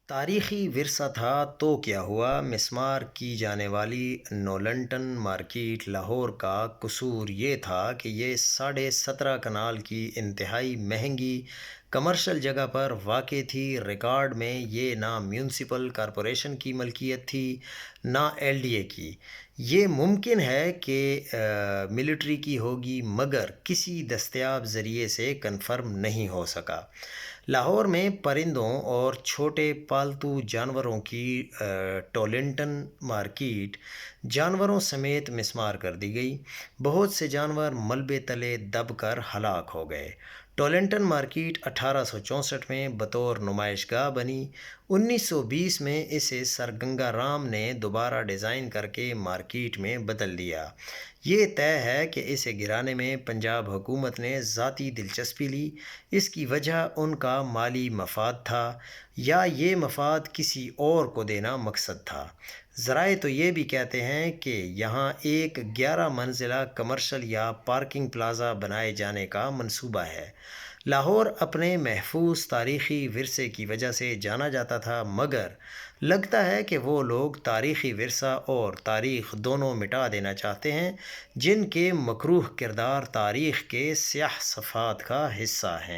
تاریخی ورثہ تھا تو کیا ہوا؟ مسمار کی جانے والی نولنٹن مارکیٹ لاہور کا قصور یہ تھا کہ یہ 17.5 کنال کی انتہائی مہنگی کمرشل جگہ پر واقع تھی۔ ریکارڈ میں یہ نہ میونسپل کارپوریشن کی ملکیت تھی نہ ایل ڈی اے کی۔ یہ ممکن ہے کہ ملٹری کی ہوگی، مگر کسی دستیاب ذریعے سے کنفرم نہیں ہو سکا۔ لاہور میں پرندوں اور چھوٹے پالتو جانوروں کی ٹولنٹن مارکیٹ جانوروں سمیت مسمار کر دی گئی۔ بہت سے جانور ملبے تلے دب کر ہلاک ہو گئے۔ ٹولنٹن مارکیٹ 1864 میں بطور نمائش گاہ بنی۔ 1920 میں اسے سر گنگا رام نے دوبارہ ڈیزائن کر کے مارکیٹ میں بدل دیا۔ یہ طے ہے کہ اسے گرانے میں پنجاب حکومت نے ذاتی دلچسپی لی۔ اس کی وجہ ان کا مالی مفاد تھا یا یہ مفاد کسی اور کو دینا مقصد تھا؟ ذرائع تو یہ بھی کہتے ہیں کہ یہاں ایک 11 منزلہ کمرشل یا پارکنگ پلازا بنائے جانے کا منصوبہ ہے۔ لاہور اپنے محفوظ تاریخی ورثے کی وجہ سے جانا جاتا تھا، مگر لگتا ہے کہ وہ لوگ تاریخی ورثہ اور تاریخ دونوں مٹا دینا چاہتے ہیں، جن کے مکروہ کردار تاریخ کے سیاہ صفحات کا حصہ ہیں۔